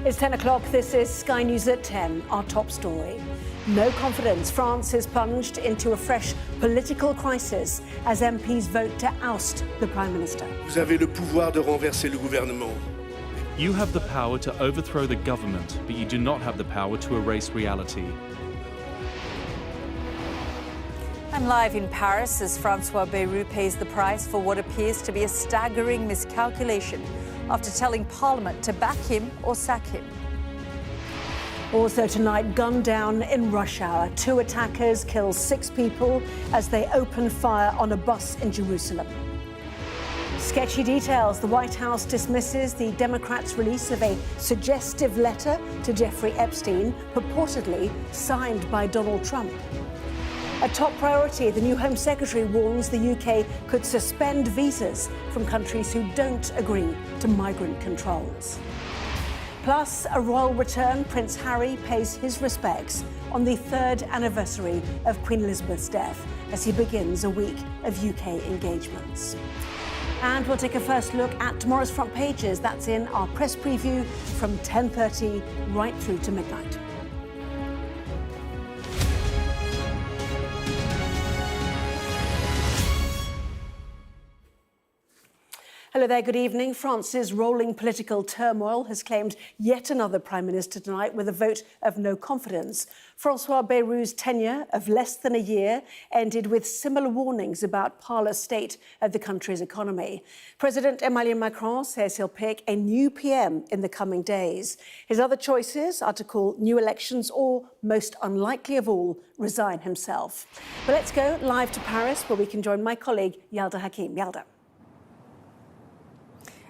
It's 10 o'clock. This is Sky News at 10, our top story. No confidence. France is plunged into a fresh political crisis as MPs vote to oust the Prime Minister. Vous avez le pouvoir de renverser le gouvernement. You have the power to overthrow the government, but you do not have the power to erase reality. I'm live in Paris as Francois Bayrou pays the price for what appears to be a staggering miscalculation after telling Parliament to back him or sack him. Also tonight, gunned down in rush hour. 2 attackers kill 6 people as they open fire on a bus in Jerusalem. Sketchy details. The White House dismisses the Democrats' release of a suggestive letter to Jeffrey Epstein, purportedly signed by Donald Trump. A top priority, the new Home Secretary warns the UK could suspend visas from countries who don't agree to migrant controls. Plus, a royal return. Prince Harry pays his respects on the 3rd anniversary of Queen Elizabeth's death as he begins a week of UK engagements. And we'll take a first look at tomorrow's front pages. That's in our press preview from 10:30 right through to midnight. Hello there, good evening. France's rolling political turmoil has claimed yet another Prime Minister tonight with a vote of no confidence. Francois Bayrou's tenure of less than a year ended with similar warnings about parlous state of the country's economy. President Emmanuel Macron says he'll pick a new PM in the coming days. His other choices are to call new elections or, most unlikely of all, resign himself. But let's go live to Paris where we can join my colleague Yalda Hakim. Yalda.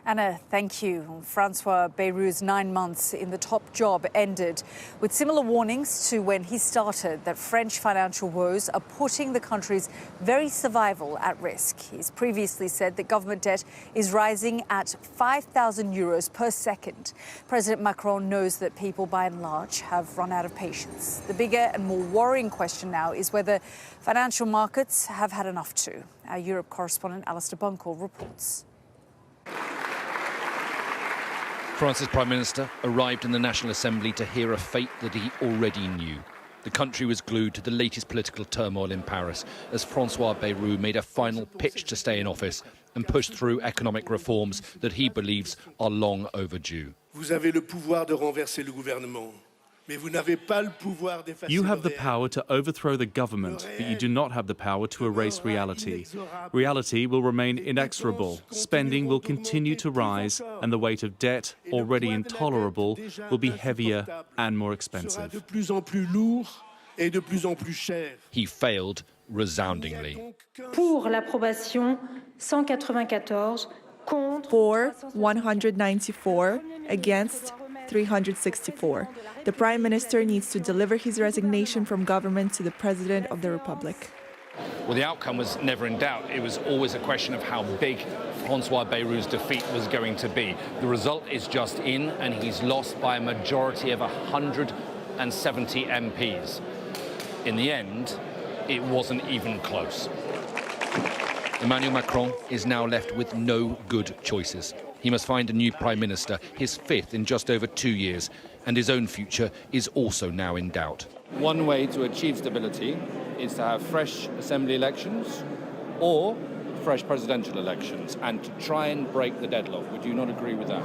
Anna, thank you. Francois Bayrou's 9 months in the top job ended with similar warnings to when he started that French financial woes are putting the country's very survival at risk. He's previously said that government debt is rising at 5,000 euros per second. President Macron knows that people, by and large, have run out of patience. The bigger and more worrying question now is whether financial markets have had enough too. Our Europe correspondent Alistair Bunkle reports. France's Prime Minister arrived in the National Assembly to hear a fate that he already knew. The country was glued to the latest political turmoil in Paris as Francois Bayrou made a final pitch to stay in office and push through economic reforms that he believes are long overdue. Vous avez le pouvoir de renverser le gouvernement. You have the power to overthrow the government, but you do not have the power to erase reality. Reality will remain inexorable. Spending will continue to rise, and the weight of debt, already intolerable, will be heavier and more expensive. He failed resoundingly. Pour l'approbation, 194, contre... For 194, against 364. The Prime Minister needs to deliver his resignation from government to the President of the Republic. Well, the outcome was never in doubt. It was always a question of how big Francois Bayrou's defeat was going to be. The result is just in, and he's lost by a majority of 170 MPs. In the end, it wasn't even close. Emmanuel Macron is now left with no good choices. He must find a new Prime Minister, his 5th in just over 2 years, and his own future is also now in doubt. One way to achieve stability is to have fresh assembly elections or fresh presidential elections and to try and break the deadlock. Would you not agree with that?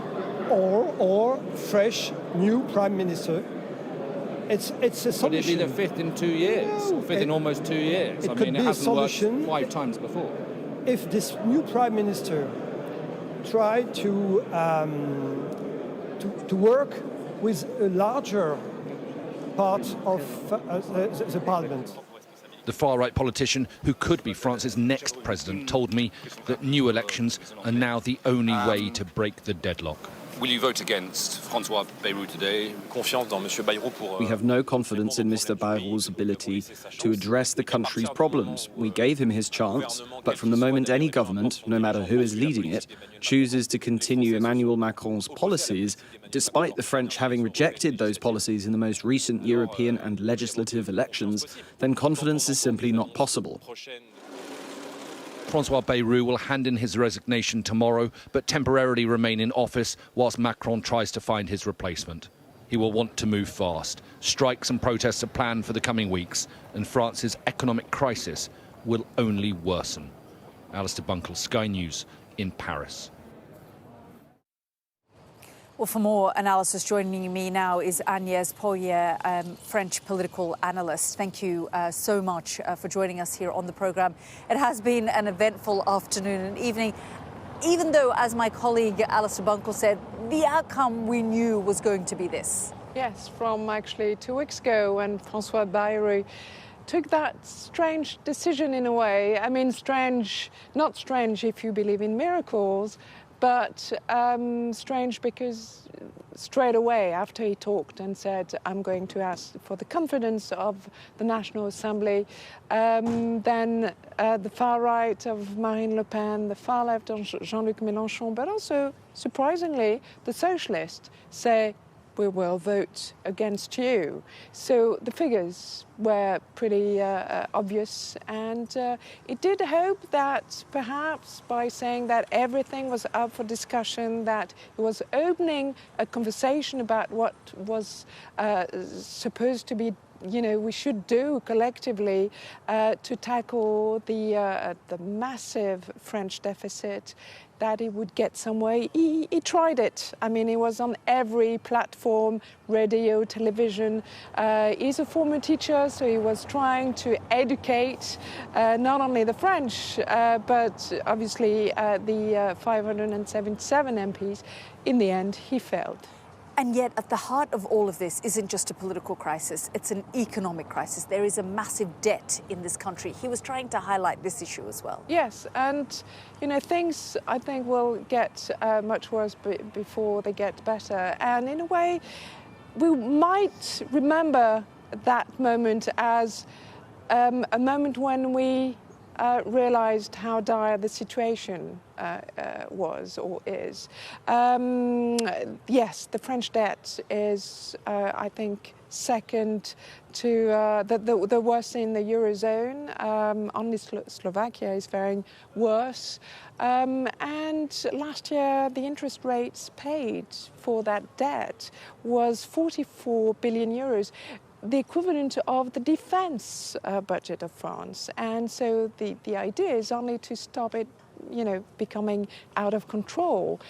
Or fresh new Prime Minister. It's a solution. But it'd be the 5th in 2 years, or 5th in almost 2 years. It could be hasn't a solution worked 5 times before. If this new Prime Minister try to work with a larger part of the Parliament. The far-right politician who could be France's next president told me that new elections are now the only way to break the deadlock. Will you vote against Francois Bayrou today? We have no confidence in Mr. Bayrou's ability to address the country's problems. We gave him his chance, but from the moment any government, no matter who is leading it, chooses to continue Emmanuel Macron's policies, despite the French having rejected those policies in the most recent European and legislative elections, then confidence is simply not possible. Francois Bayrou will hand in his resignation tomorrow, but temporarily remain in office whilst Macron tries to find his replacement. he will want to move fast. Strikes and protests are planned for the coming weeks, and France's economic crisis will only worsen. Alistair Bunkle, Sky News in Paris. Well, for more analysis, joining me now is Agnès Poirier, French political analyst. Thank you so much for joining us here on the programme. It has been an eventful afternoon and evening, even though, as my colleague Alistair Bunkle said, the outcome we knew was going to be this. Yes, from actually 2 weeks ago when François Bayrou took that strange decision in a way. I mean, strange, not strange if you believe in miracles, but strange because straight away after he talked and said, I'm going to ask for the confidence of the National Assembly, then the far right of Marine Le Pen, the far left of Jean-Luc Mélenchon, but also, surprisingly, the socialists say, we will vote against you. So the figures were pretty obvious, and it did hope that perhaps by saying that everything was up for discussion, that it was opening a conversation about what was supposed to be, you know, we should do collectively to tackle the massive French deficit, that he would get somewhere. He tried it. I mean, he was on every platform, radio, television. He's a former teacher, so he was trying to educate not only the French, but obviously the 577 MPs. In the end, he failed. And yet, at the heart of all of this isn't just a political crisis, it's an economic crisis. There is a massive debt in this country. He was trying to highlight this issue as well. Yes, and, you know, things, I think, will get much worse before they get better. And in a way, we might remember that moment as a moment when we realized how dire the situation was or is. Yes, the French debt is, I think, second to the worst in the Eurozone. Only Slovakia is faring worse. And last year, the interest rates paid for that debt was 44 billion euros. The equivalent of the defense budget of France. And so the idea is only to stop it, you know, becoming out of control.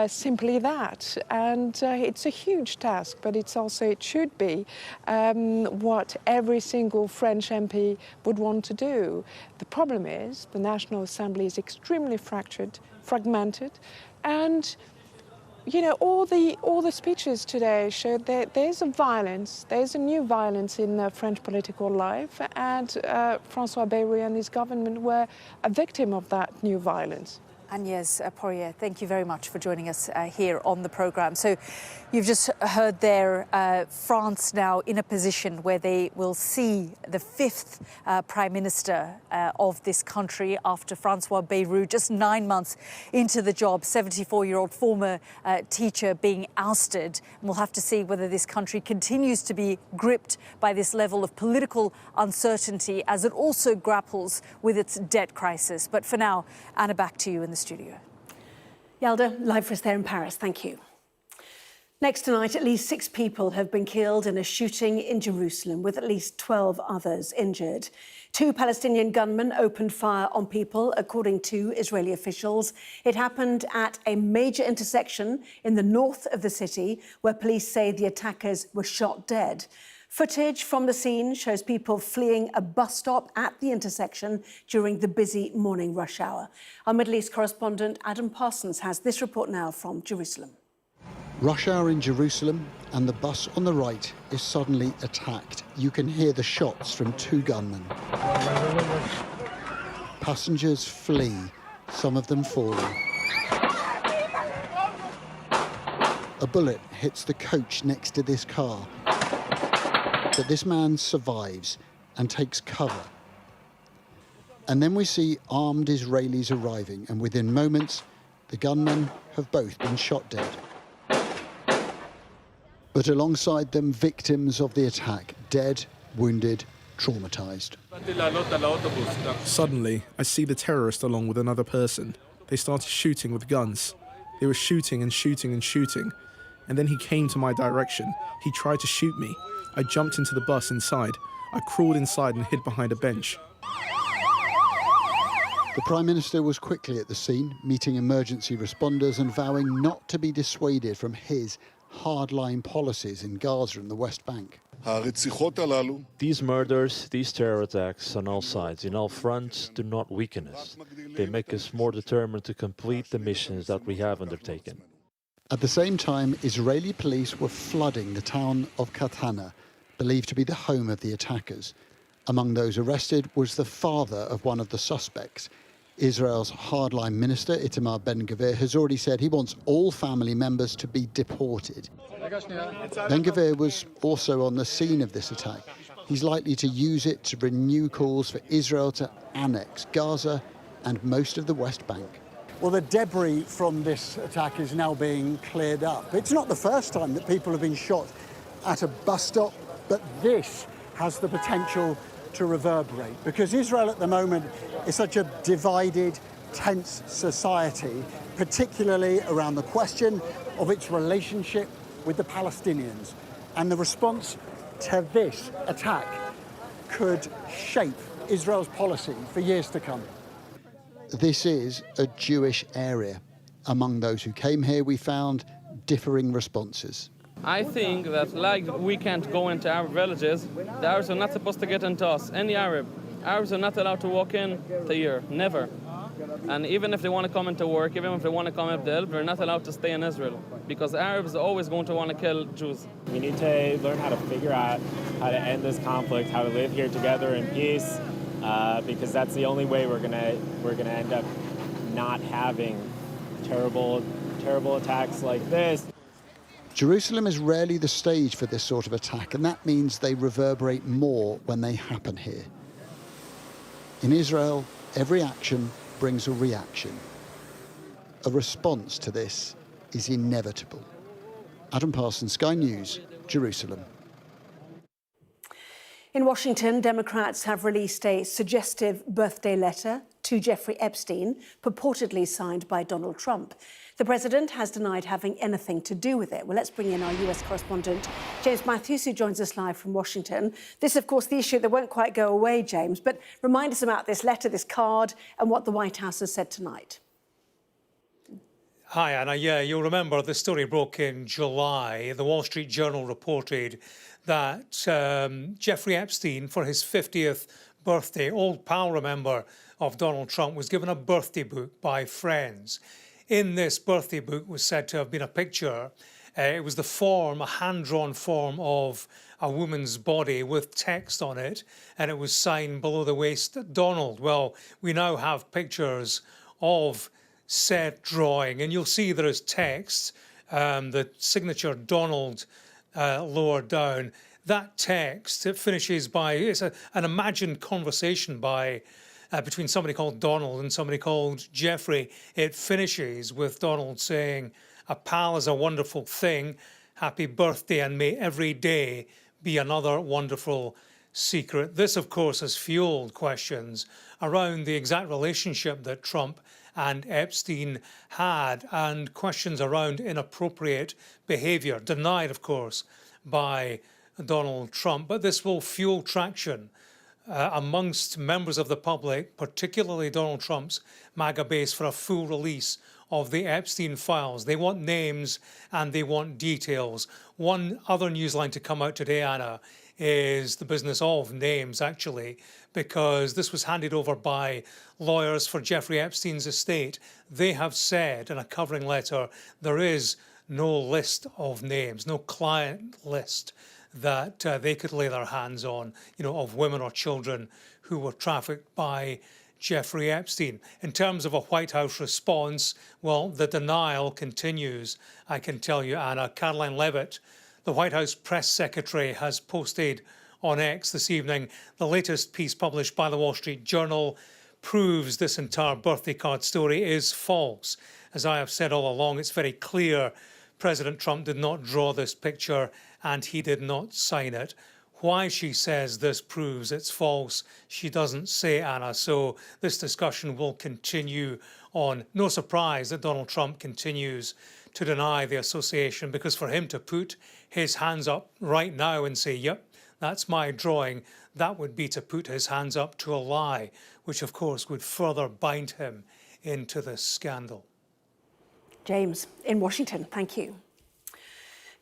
Simply that. And it's a huge task, but it's also, it should be what every single French MP would want to do. The problem is the National Assembly is extremely fragmented, and you know, all the speeches today showed that there's a new violence in the French political life, and François Bayrou and his government were a victim of that new violence. Agnès Poirier, thank you very much for joining us here on the programme. So you've just heard there France now in a position where they will see the fifth Prime Minister of this country after François Bayrou, just 9 months into the job, 74-year-old former teacher being ousted. And we'll have to see whether this country continues to be gripped by this level of political uncertainty as it also grapples with its debt crisis. But for now, Anna, back to you in the studio. Yalda, live for us there in Paris. Thank you. Next tonight, at least 6 people have been killed in a shooting in Jerusalem, with at least 12 others injured. 2 Palestinian gunmen opened fire on people, according to Israeli officials. It happened at a major intersection in the north of the city, where police say the attackers were shot dead. Footage from the scene shows people fleeing a bus stop at the intersection during the busy morning rush hour. Our Middle East correspondent Adam Parsons has this report now from Jerusalem. Rush hour in Jerusalem, and the bus on the right is suddenly attacked. You can hear the shots from 2 gunmen. Passengers flee, some of them falling. A bullet hits the coach next to this car. But this man survives and takes cover. And then we see armed Israelis arriving, and within moments, the gunmen have both been shot dead. But alongside them, victims of the attack, dead, wounded, traumatized. Suddenly, I see the terrorist along with another person. They started shooting with guns. They were shooting and shooting and shooting. and then he came to my direction. He tried to shoot me. I jumped into the bus inside. I crawled inside and hid behind a bench. The Prime Minister was quickly at the scene, meeting emergency responders and vowing not to be dissuaded from his hardline policies in Gaza and the West Bank. These murders, these terror attacks on all sides, in all fronts, do not weaken us. They make us more determined to complete the missions that we have undertaken. At the same time, Israeli police were flooding the town of Katana, believed to be the home of the attackers. Among those arrested was the father of one of the suspects. Israel's hardline minister, Itamar Ben-Gvir, has already said he wants all family members to be deported. Ben-Gvir was also on the scene of this attack. He's likely to use it to renew calls for Israel to annex Gaza and most of the West Bank. Well, the debris from this attack is now being cleared up. It's not the first time that people have been shot at a bus stop, but this has the potential to reverberate, because Israel at the moment is such a divided, tense society, particularly around the question of its relationship with the Palestinians. And the response to this attack could shape Israel's policy for years to come. This is a Jewish area. Among those who came here, we found differing responses. I think that, like, we can't go into Arab villages, the Arabs are not supposed to get into us. Any Arab. Arabs are not allowed to walk in to here, never. And even if they want to come into work, even if they want to come up the hill, they're not allowed to stay in Israel, because Arabs are always going to want to kill Jews. We need to learn how to figure out how to end this conflict, how to live here together in peace, because that's the only way we're gonna end up not having terrible attacks like this. Jerusalem is rarely the stage for this sort of attack, and that means they reverberate more when they happen here. In Israel, every action brings a reaction. A response to this is inevitable. Adam Parsons, Sky News, Jerusalem. In Washington, Democrats have released a suggestive birthday letter to Jeffrey Epstein, purportedly signed by Donald Trump. The president has denied having anything to do with it. Well, let's bring in our US correspondent, James Matthews, who joins us live from Washington. This, of course, the issue that won't quite go away, James, but remind us about this letter, this card, and what the White House has said tonight. Hi, Anna. Yeah, you'll remember the story broke in July. The Wall Street Journal reported that Jeffrey Epstein, for his 50th birthday, old pal, remember, of Donald Trump, was given a birthday book by friends. In this birthday book was said to have been a picture. It was the form, a hand-drawn form of a woman's body with text on it, and it was signed below the waist, Donald. Well, we now have pictures of said drawing, and you'll see there is text, the signature Donald lower down. That text, it finishes by, it's an imagined conversation by between somebody called Donald and somebody called Jeffrey. It finishes with Donald saying, "A pal is a wonderful thing. Happy birthday, and may every day be another wonderful secret." This, of course, has fueled questions around the exact relationship that Trump and Epstein had, and questions around inappropriate behavior, denied, of course, by Donald Trump. But this will fuel traction amongst members of the public, particularly Donald Trump's MAGA base, for a full release of the Epstein files. They want names and they want details. One other news line to come out today, Anna, is the business of names, actually, because this was handed over by lawyers for Jeffrey Epstein's estate. They have said in a covering letter there is no list of names, no client list that they could lay their hands on, of women or children who were trafficked by Jeffrey Epstein. In terms of a White House response, well, the denial continues, I can tell you, Anna. Caroline Leavitt, the White House press secretary, has posted on X this evening the latest piece published by the Wall Street Journal proves this entire birthday card story is false. As I have said all along, it's very clear President Trump did not draw this picture and he did not sign it. Why she says this proves it's false, she doesn't say, Anna. So this discussion will continue on. No surprise that Donald Trump continues to deny the association, because for him to put his hands up right now and say, yep, that's my drawing, that would be to put his hands up to a lie, which of course would further bind him into this scandal. James in Washington, thank you.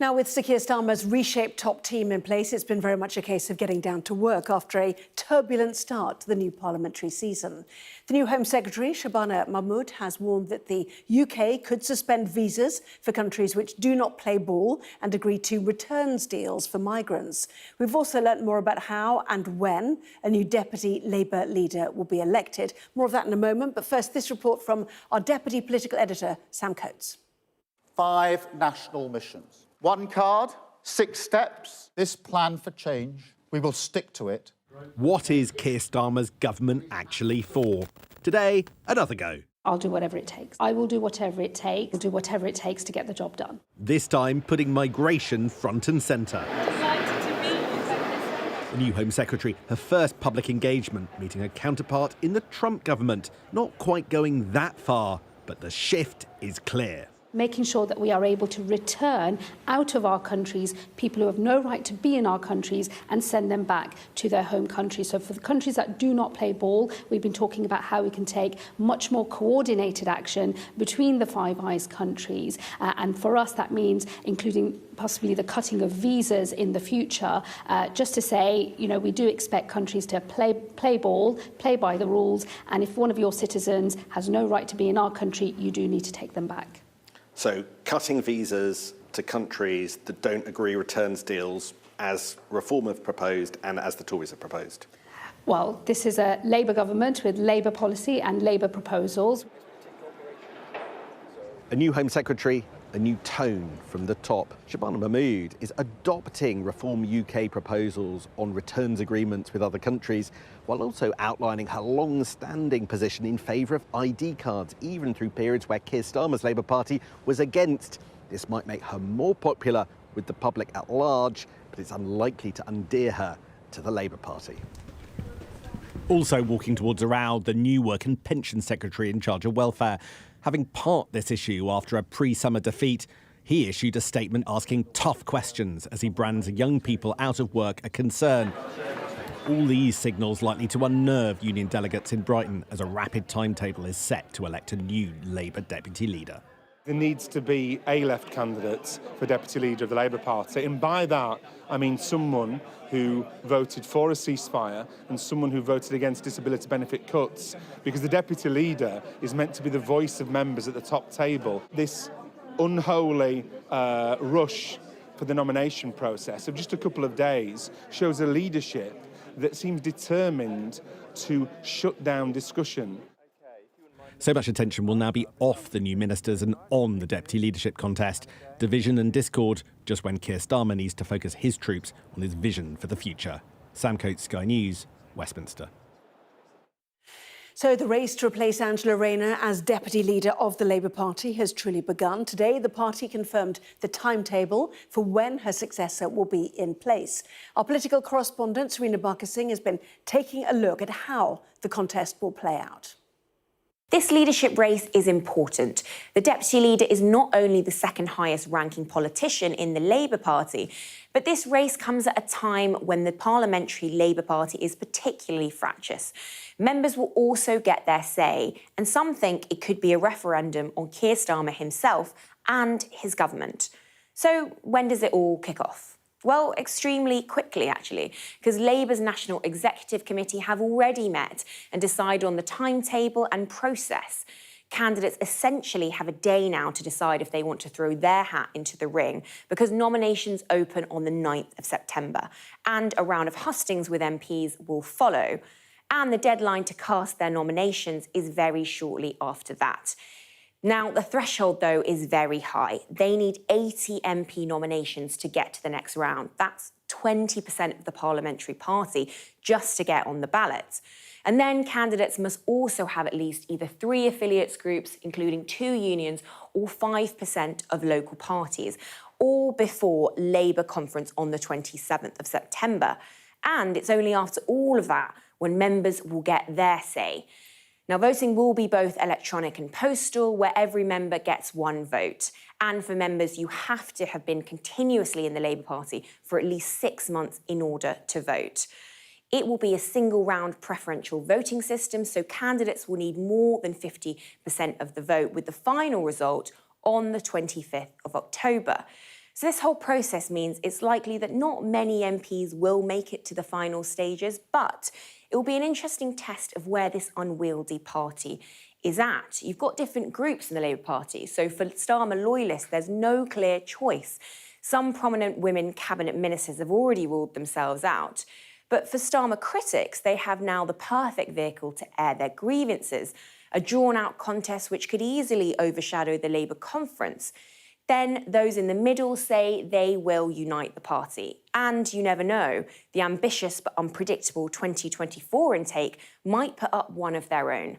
Now, with Sir Keir Starmer's reshaped top team in place, it's been very much a case of getting down to work after a turbulent start to the new parliamentary season. The new Home Secretary, Shabana Mahmood, has warned that the UK could suspend visas for countries which do not play ball and agree to returns deals for migrants. We've also learnt more about how and when a new Deputy Labour leader will be elected. More of that in a moment, but first, this report from our Deputy Political Editor, Sam Coates. 5 national missions. 1 card, 6 steps. This plan for change, we will stick to it. What is Keir Starmer's government actually for? Today, another go. I'll do whatever it takes. I will do whatever it takes. I'll do whatever it takes to get the job done. This time, putting migration front and centre. The new Home Secretary, her first public engagement, meeting her counterpart in the Trump government. Not quite going that far, but the shift is clear. Making sure that we are able to return out of our countries people who have no right to be in our countries and send them back to their home countries. So for the countries that do not play ball, we've been talking about how we can take much more coordinated action between the Five Eyes countries. And for us, that means including possibly the cutting of visas in the future, just to say, you know, we do expect countries to play ball, play by the rules, and if one of your citizens has no right to be in our country, you do need to take them back. So cutting visas to countries that don't agree returns deals, as Reform have proposed and as the Tories have proposed? Well, this is a Labour government with Labour policy and Labour proposals. A new Home Secretary, a new tone from the top. Shabana Mahmood is adopting Reform UK proposals on returns agreements with other countries, while also outlining her long-standing position in favour of ID cards, even through periods where Keir Starmer's Labour Party was against. This might make her more popular with the public at large, but it's unlikely to endear her to the Labour Party. Also walking towards a row, the new Work and Pension Secretary in charge of welfare. Having parked this issue after a pre-summer defeat, he issued a statement asking tough questions as he brands young people out of work a concern. All these signals likely to unnerve union delegates in Brighton as a rapid timetable is set to elect a new Labour deputy leader. There needs to be A-left candidates for deputy leader of the Labour Party, and by that I mean someone who voted for a ceasefire and someone who voted against disability benefit cuts, because the deputy leader is meant to be the voice of members at the top table. This unholy rush for the nomination process of just a couple of days shows a leadership that seems determined to shut down discussion. So much attention will now be off the new ministers and on the deputy leadership contest. Division and discord, just when Keir Starmer needs to focus his troops on his vision for the future. Sam Coates, Sky News, Westminster. So the race to replace Angela Rayner as deputy leader of the Labour Party has truly begun. Today, the party confirmed the timetable for when her successor will be in place. Our political correspondent, Serena Barker-Singh, has been taking a look at how the contest will play out. This leadership race is important. The deputy leader is not only the second highest ranking politician in the Labour Party, but this race comes at a time when the parliamentary Labour Party is particularly fractious. Members will also get their say, and some think it could be a referendum on Keir Starmer himself and his government. So when does it all kick off? Well, extremely quickly, actually, because Labour's National Executive Committee have already met and decided on the timetable and process. Candidates essentially have a day now to decide if they want to throw their hat into the ring, because nominations open on the 9th of September, and a round of hustings with MPs will follow. And the deadline to cast their nominations is very shortly after that. Now, the threshold, though, is very high. They need 80 MP nominations to get to the next round. That's 20% of the parliamentary party just to get on the ballot. And then candidates must also have at least either 3 affiliates groups, including 2 unions, or 5% of local parties, all before Labour conference on the 27th of September. And it's only after all of that when members will get their say. Now, voting will be both electronic and postal, where every member gets one vote. And for members, you have to have been continuously in the Labour Party for at least 6 months in order to vote. It will be a single-round preferential voting system, so candidates will need more than 50% of the vote, with the final result on the 25th of October. So this whole process means it's likely that not many MPs will make it to the final stages, but it will be an interesting test of where this unwieldy party is at. You've got different groups in the Labour Party, so for Starmer loyalists, there's no clear choice. Some prominent women cabinet ministers have already ruled themselves out. But for Starmer critics, they have now the perfect vehicle to air their grievances, a drawn-out contest which could easily overshadow the Labour conference. Then those in the middle say they will unite the party. And you never know, the ambitious but unpredictable 2024 intake might put up one of their own.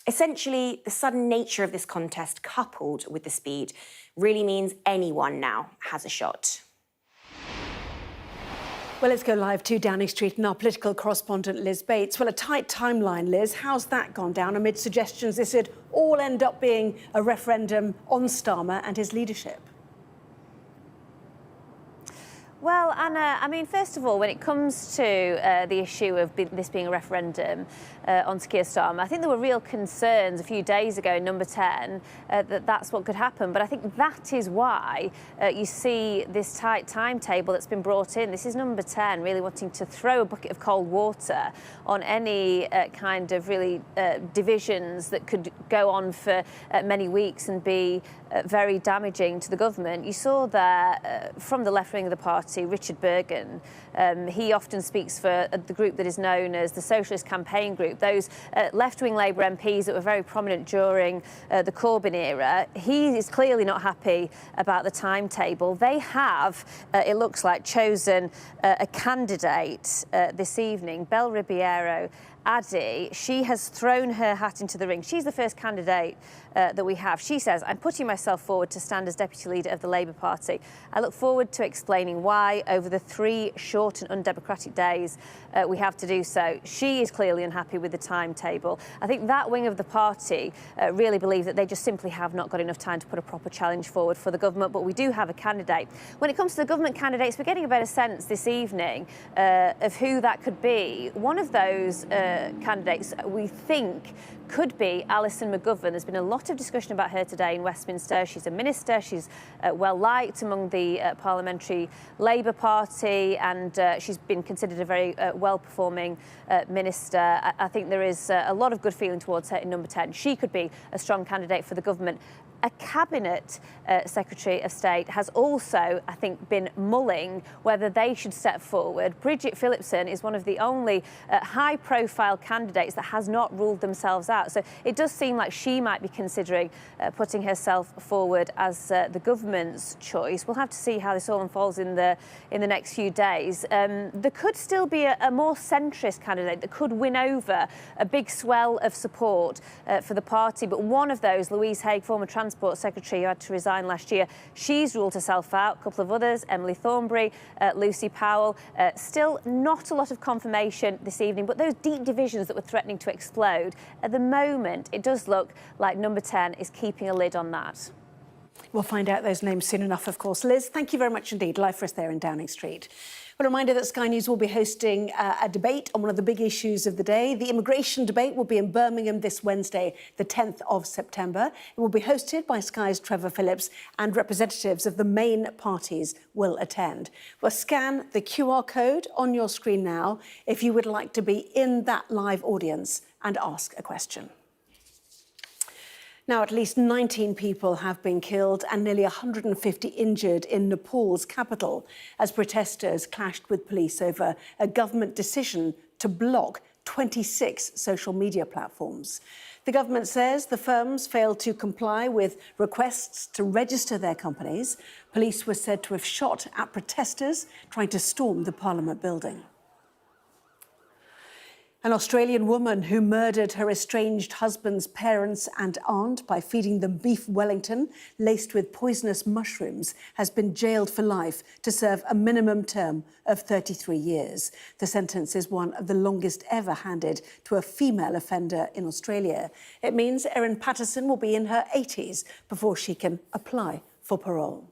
Essentially, the sudden nature of this contest, coupled with the speed, really means anyone now has a shot. Well, let's go live to Downing Street and our political correspondent, Liz Bates. Well, a tight timeline, Liz. How's that gone down amid suggestions this would all end up being a referendum on Starmer and his leadership? Well, Anna, I mean, first of all, when it comes to the issue of this being a referendum on Keir Starmer, I think there were real concerns a few days ago in Number 10 that that's what could happen. But I think that is why you see this tight timetable that's been brought in. This is Number 10 really wanting to throw a bucket of cold water on any kind of really divisions that could go on for many weeks and be very damaging to the government. You saw there from the left wing of the party, Richard Bergen. He often speaks for the group that is known as the Socialist Campaign Group, those left-wing Labour MPs that were very prominent during the Corbyn era. He is clearly not happy about the timetable. They have, it looks like, chosen a candidate this evening, Bel Ribeiro Addy. She has thrown her hat into the ring. She's the first candidate that we have. She says, I'm putting myself forward to stand as Deputy Leader of the Labour Party. I look forward to explaining why over the 3 short and undemocratic days we have to do so. She is clearly unhappy with the timetable. I think that wing of the party really believe that they just simply have not got enough time to put a proper challenge forward for the government, but we do have a candidate. When it comes to the government candidates, we're getting a better sense this evening of who that could be. One of those candidates we think could be Alison McGovern. There's been a lot of discussion about her today in Westminster. She's a minister. She's well liked among the parliamentary Labour Party, and she's been considered a very well-performing minister. I think there is a lot of good feeling towards her in Number 10. She could be a strong candidate for the government. A Cabinet Secretary of State has also, I think, been mulling whether they should step forward. Bridget Phillipson is one of the only high-profile candidates that has not ruled themselves out. So it does seem like she might be considering putting herself forward as the government's choice. We'll have to see how this all unfolds in the next few days. There could still be a more centrist candidate that could win over a big swell of support for the party. But one of those, Louise Haigh, former Transport Secretary who had to resign last year, she's ruled herself out. A couple of others, Emily Thornberry, Lucy Powell. Still not a lot of confirmation this evening, but those deep divisions that were threatening to explode, at the moment, it does look like Number 10 is keeping a lid on that. We'll find out those names soon enough, of course. Liz, thank you very much indeed. Live for us there in Downing Street. A reminder that Sky News will be hosting a debate on one of the big issues of the day. The immigration debate will be in Birmingham this Wednesday, the 10th of September. It will be hosted by Sky's Trevor Phillips, and representatives of the main parties will attend. Well, scan the QR code on your screen now if you would like to be in that live audience and ask a question. Now, at least 19 people have been killed and nearly 150 injured in Nepal's capital as protesters clashed with police over a government decision to block 26 social media platforms. The government says the firms failed to comply with requests to register their companies. Police were said to have shot at protesters trying to storm the Parliament building. An Australian woman who murdered her estranged husband's parents and aunt by feeding them beef Wellington laced with poisonous mushrooms has been jailed for life to serve a minimum term of 33 years. The sentence is one of the longest ever handed to a female offender in Australia. It means Erin Patterson will be in her 80s before she can apply for parole.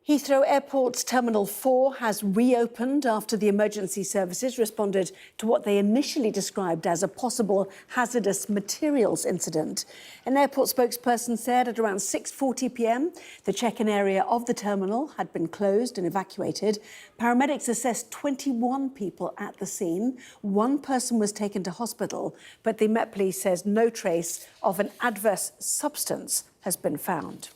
Heathrow Airport's Terminal 4 has reopened after the emergency services responded to what they initially described as a possible hazardous materials incident. An airport spokesperson said at around 6:40 p.m. the check-in area of the terminal had been closed and evacuated. Paramedics assessed 21 people at the scene. One person was taken to hospital, but the Met Police says no trace of an adverse substance has been found.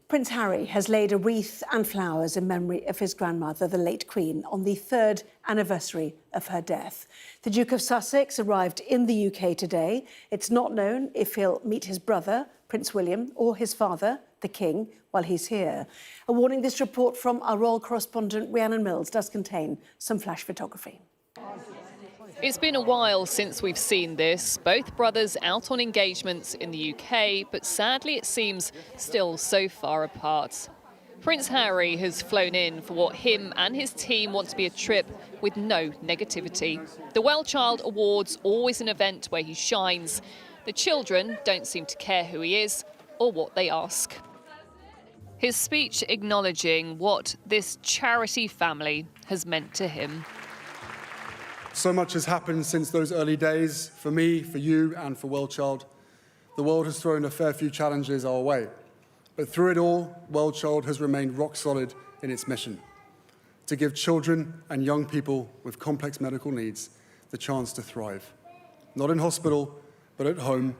Prince Harry has laid a wreath and flowers in memory of his grandmother, the late Queen, on the 3rd anniversary of her death. The Duke of Sussex arrived in the UK today. It's not known if he'll meet his brother, Prince William, or his father, the King, while he's here. A warning: this report from our royal correspondent Rhiannon Mills does contain some flash photography. It's been a while since we've seen this. Both brothers out on engagements in the UK, but sadly it seems still so far apart. Prince Harry has flown in for what him and his team want to be a trip with no negativity. The Well Child Awards, always an event where he shines. The children don't seem to care who he is or what they ask. His speech acknowledging what this charity family has meant to him. So much has happened since those early days, for me, for you, and for Well Child. The world has thrown a fair few challenges our way. But through it all, Well Child has remained rock solid in its mission: to give children and young people with complex medical needs the chance to thrive. Not in hospital, but at home,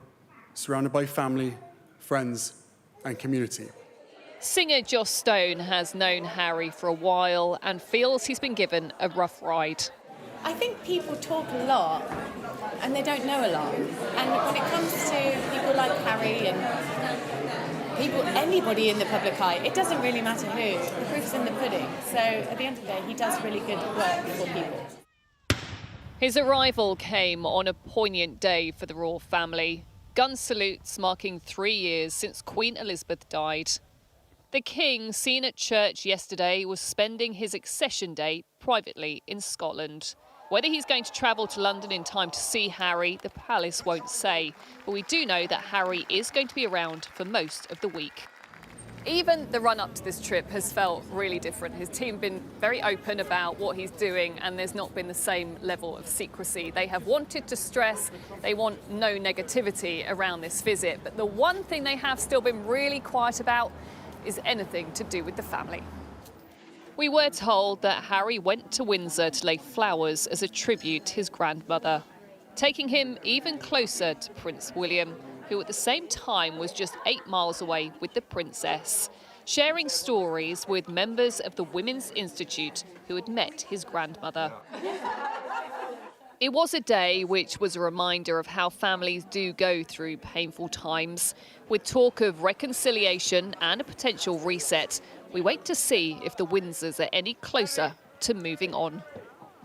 surrounded by family, friends, and community. Singer Joss Stone has known Harry for a while and feels he's been given a rough ride. I think people talk a lot and they don't know a lot. And when it comes to people like Harry and people, anybody in the public eye, it doesn't really matter who. The proof's in the pudding. So at the end of the day, he does really good work for people. His arrival came on a poignant day for the royal family. Gun salutes marking 3 years since Queen Elizabeth died. The King, seen at church yesterday, was spending his accession day privately in Scotland. Whether he's going to travel to London in time to see Harry, the palace won't say. But we do know that Harry is going to be around for most of the week. Even the run-up to this trip has felt really different. His team have been very open about what he's doing, and there's not been the same level of secrecy. They have wanted to stress they want no negativity around this visit. But the one thing they have still been really quiet about is anything to do with the family. We were told that Harry went to Windsor to lay flowers as a tribute to his grandmother, taking him even closer to Prince William, who at the same time was just 8 miles away with the princess, sharing stories with members of the Women's Institute who had met his grandmother. It was a day which was a reminder of how families do go through painful times. With talk of reconciliation and a potential reset, we wait to see if the Windsors are any closer to moving on.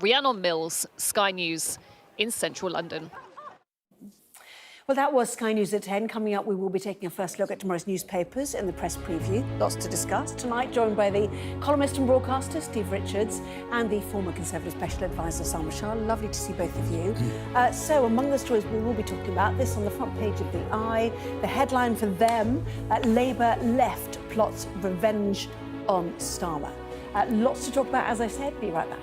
Rhiannon Mills, Sky News in central London. Well, that was Sky News at 10. Coming up, we will be taking a first look at tomorrow's newspapers in the press preview. Lots to discuss. Tonight, joined by the columnist and broadcaster, Steve Richards, and the former Conservative Special Advisor, Salma Shah. Lovely to see both of you. So, among the stories we will be talking about, this on the front page of The Eye, the headline for them, Labour left plots revenge on Starmer. Lots to talk about, as I said. Be right back.